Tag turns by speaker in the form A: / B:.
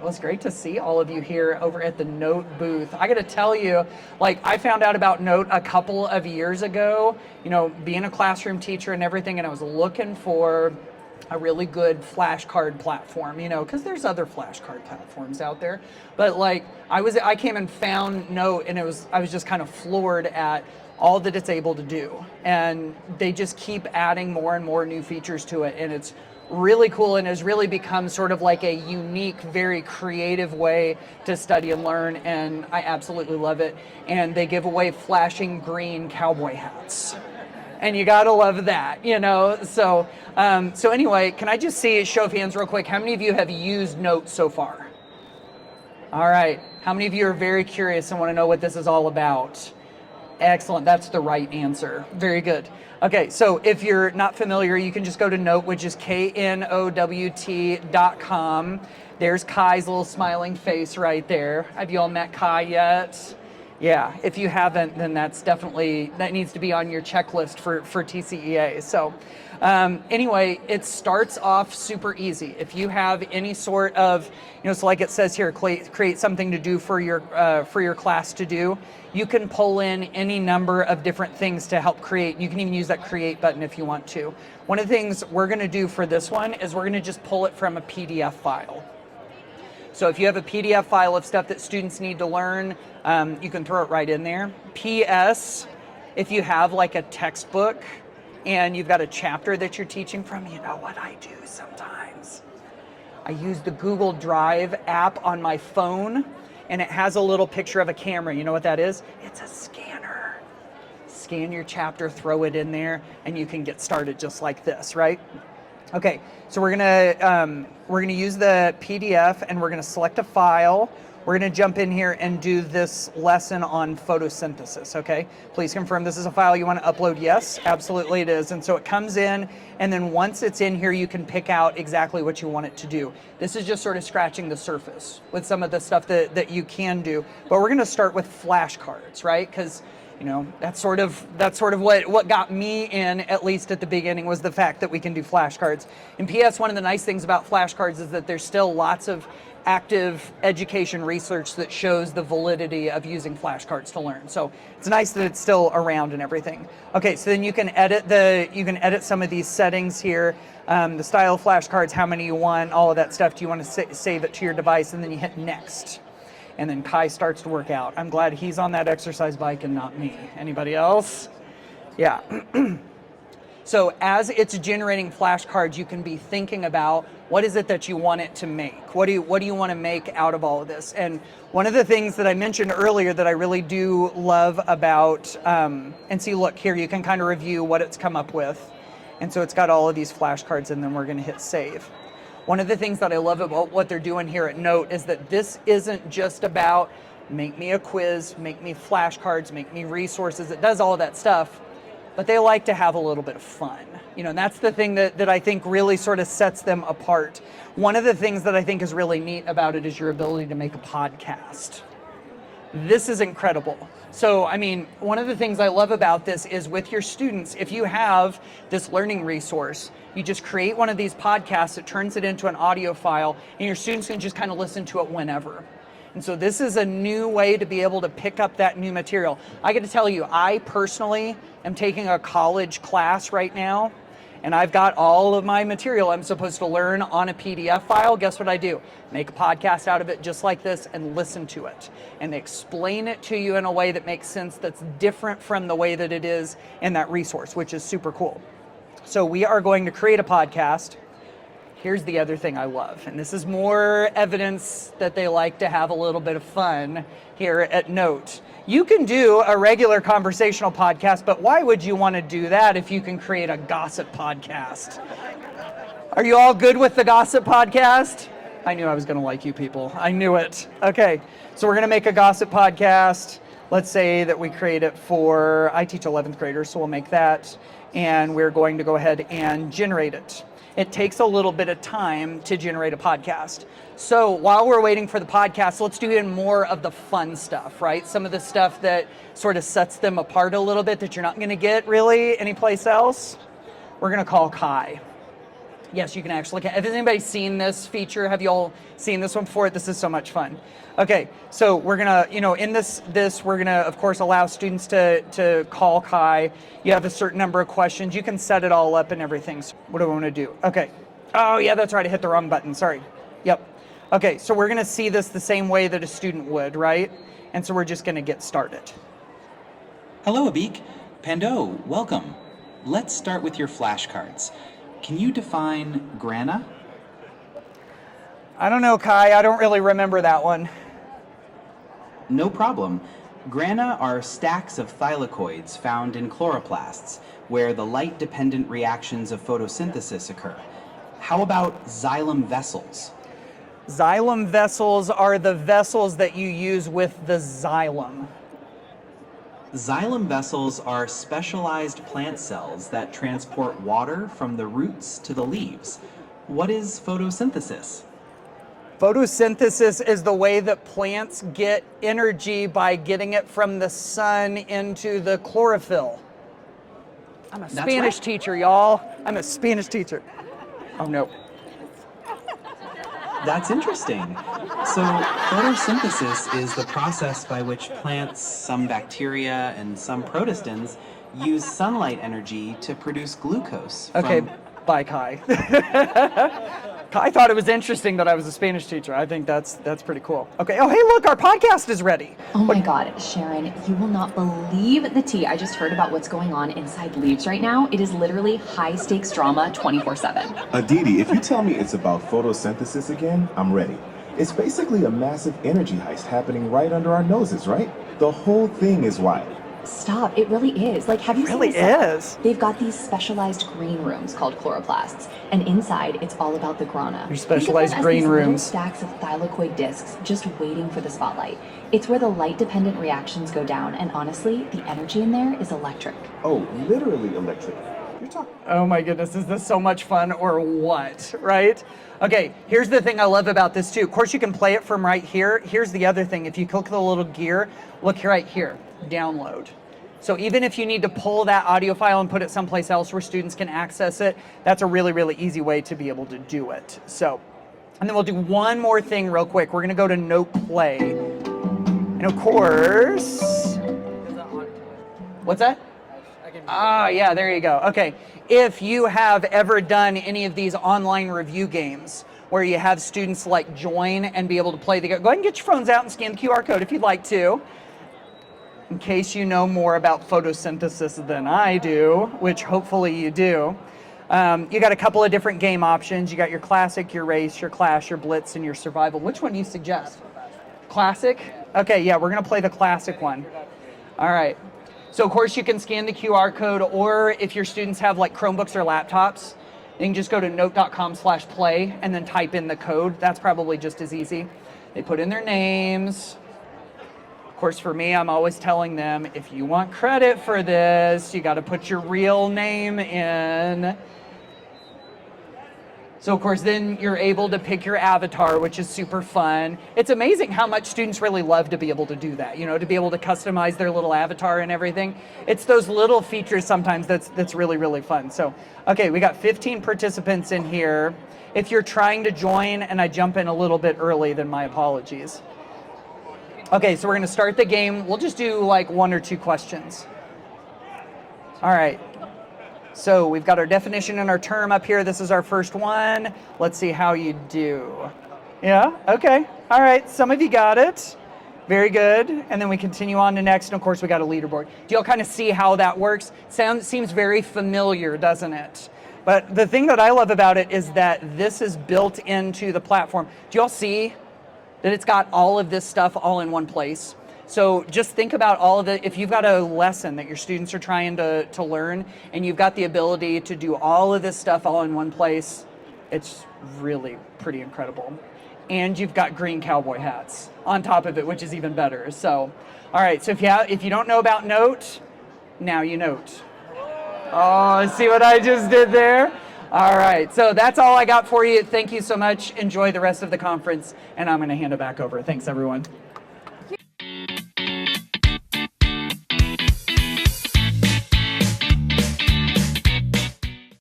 A: Well, it's great to see all of you here over at the Knowt booth. I got to tell you, like, I found out about Knowt a couple of years ago, being a classroom teacher and everything, and I was looking for a really good flashcard platform, because there's other flashcard platforms out there. But like, I came and found Knowt, and I was just kind of floored at all that it's able to do. And they just keep adding more and more new features to it, and it's really cool and has really become sort of like a unique, very creative way to study and learn, and I absolutely love it. And they give away flashing green cowboy hats. And you gotta love that, So anyway, can I just see a show of hands real quick? How many of you have used Knowt so far? All right. How many of you are very curious and want to know what this is all about? Excellent. That's the right answer. Very good. Okay, so if you're not familiar, you can just go to Knowt, which is knowt.com. There's Kai's little smiling face right there. Have you all met Kai yet? Yeah, if you haven't, then that needs to be on your checklist for TCEA. So anyway, it starts off super easy. If you have any sort of, so like it says here, create something to do for your class to do, you can pull in any number of different things to help create. You can even use that create button if you want to. One of the things we're going to do for this one is we're going to just pull it from a PDF file. So if you have a PDF file of stuff that students need to learn, you can throw it right in there. PS, if you have like a textbook and you've got a chapter that you're teaching from, you know what I do sometimes? I use the Google Drive app on my phone, and it has a little picture of a camera. You know what that is? It's a scanner. Scan your chapter, throw it in there, and you can get started just like this, right? Okay, so we're gonna use the PDF, and we're gonna select a file. We're gonna jump in here and do this lesson on photosynthesis, okay? Please confirm this is a file you wanna upload. Yes, absolutely it is. And so it comes in, and then once it's in here, you can pick out exactly what you want it to do. This is just sort of scratching the surface with some of the stuff that you can do. But we're gonna start with flashcards, right? Because that's sort of what got me in, at least at the beginning, was the fact that we can do flashcards. And PS, one of the nice things about flashcards is that there's still lots of active education research that shows the validity of using flashcards to learn. So it's nice that it's still around and everything. Okay, so then you can edit some of these settings here, the style of flashcards, how many you want, all of that stuff. Do you want to save it to your device? And then you hit next. And then Kai starts to work out. I'm glad he's on that exercise bike and not me. Anybody else? Yeah. So as it's generating flashcards, you can be thinking about what is it that you want it to make? What do you want to make out of all of this? And one of the things that I mentioned earlier that I really do love about, and see, look here, you can kind of review what it's come up with. And so it's got all of these flashcards, and then we're going to hit save. One of the things that I love about what they're doing here at Knowt is that this isn't just about make me a quiz, make me flashcards, make me resources. It does all of that stuff, but they like to have a little bit of fun. And that's the thing that I think really sort of sets them apart. One of the things that I think is really neat about it is your ability to make a podcast. This is incredible. So, one of the things I love about this is with your students, if you have this learning resource, you just create one of these podcasts, it turns it into an audio file, and your students can just kind of listen to it whenever. And so this is a new way to be able to pick up that new material. I got to tell you, I personally am taking a college class right now, and I've got all of my material I'm supposed to learn on a PDF file. Guess what I do? Make a podcast out of it just like this and listen to it. And they explain it to you in a way that makes sense, that's different from the way that it is in that resource, which is super cool. So we are going to create a podcast. Here's the other thing I love, and this is more evidence that they like to have a little bit of fun here at Knowt. You can do a regular conversational podcast, but why would you want to do that if you can create a gossip podcast? Are you all good with the gossip podcast? I knew I was going to like you people. I knew it. Okay, so we're going to make a gossip podcast. Let's say that we create it for, I teach 11th graders, so we'll make that, and we're going to go ahead and generate it. It takes a little bit of time to generate a podcast. So while we're waiting for the podcast, let's do even more of the fun stuff, right? Some of the stuff that sort of sets them apart a little bit that you're not going to get really anyplace else. We're going to call Kai. Yes, you can actually. Has anybody seen this feature? Have you all seen this one before? This is so much fun. Okay, so we're gonna, in this we're gonna, of course, allow students to call Kai. You have a certain number of questions. You can set it all up and everything. So what do I want to do? Okay. Oh yeah, that's right. I hit the wrong button. Sorry. Yep. Okay, so we're gonna see this the same way that a student would, right? And so we're just gonna get started.
B: Hello, Abik. Pando, welcome. Let's start with your flashcards. Can you define grana?
A: I don't know, Kai. I don't really remember that one.
B: No problem. Grana are stacks of thylakoids found in chloroplasts, where the light-dependent reactions of photosynthesis occur. How about xylem vessels?
A: Xylem vessels are the vessels that you use with the xylem.
B: Xylem vessels are specialized plant cells that transport water from the roots to the leaves. What is photosynthesis?
A: Photosynthesis is the way that plants get energy by getting it from the sun into the chlorophyll. I'm a Spanish teacher, y'all. I'm a Spanish teacher. Oh, no.
B: That's interesting. So photosynthesis is the process by which plants, some bacteria, and some protistans use sunlight energy to produce glucose.
A: Okay, bye, Kai. Kai thought it was interesting that I was a Spanish teacher. I think that's pretty cool. Okay, oh, hey, look, our podcast is ready.
C: Oh my God, Sharon, you will not believe the tea I just heard about what's going on inside Leaves right now. It is literally high-stakes drama 24/7.
D: Aditi, if you tell me it's about photosynthesis again, I'm ready. It's basically a massive energy heist happening right under our noses, right? The whole thing is wild.
C: Stop, it really is. Like, have you seen
A: Really
C: this?
A: is.
C: They've got these specialized green rooms called chloroplasts, and inside it's all about the grana.
A: Your specialized
C: Think of them as
A: green
C: these little
A: rooms.
C: stacks of thylakoid discs just waiting for the spotlight. It's where the light-dependent reactions go down, and honestly, the energy in there is electric.
D: Oh, literally electric. You're talking.
A: Oh my goodness, is this so much fun or what, right? Okay, here's the thing I love about this too. Of course, you can play it from right here. Here's the other thing. If you click the little gear, look right here, download. So even if you need to pull that audio file and put it someplace else where students can access it, that's a really, really easy way to be able to do it. So, and then we'll do one more thing real quick. We're gonna go to Knowt Play. And of course, what's that? Ah, yeah, there you go. Okay, if you have ever done any of these online review games where you have students like join and be able to play the game, go ahead and get your phones out and scan the QR code if you'd like to. In case you know more about photosynthesis than I do, which hopefully you do. You got a couple of different game options. You got your classic, your race, your clash, your blitz, and your survival. Which one do you suggest? Classic? Okay, yeah, we're gonna play the classic one. All right. So of course you can scan the QR code, or if your students have like Chromebooks or laptops, you can just go to knowt.com/play and then type in the code. That's probably just as easy. They put in their names. Of course, for me, I'm always telling them, if you want credit for this, you got to put your real name in. So of course, then you're able to pick your avatar, which is super fun. It's amazing how much students really love to be able to do that, to be able to customize their little avatar and everything. It's those little features sometimes that's really, really fun. So, okay, we got 15 participants in here. If you're trying to join and I jump in a little bit early, then my apologies. Okay, so we're gonna start the game. We'll just do like 1 or 2 questions. All right. So we've got our definition and our term up here. This is our first one. Let's see how you do. Yeah, okay. All right, some of you got it. Very good. And then we continue on to next, and of course we got a leaderboard. Do y'all kind of see how that works? Seems very familiar, doesn't it? But the thing that I love about it is that this is built into the platform. Do y'all see that it's got all of this stuff all in one place? So just think about all of it. If you've got a lesson that your students are trying to learn and you've got the ability to do all of this stuff all in one place, it's really pretty incredible. And you've got green cowboy hats on top of it, which is even better. So, all right, so if you don't know about Knowt, now you Knowt. Oh, see what I just did there? All right, so that's all I got for you. Thank you so much. Enjoy the rest of the conference, and I'm gonna hand it back over. Thanks, everyone.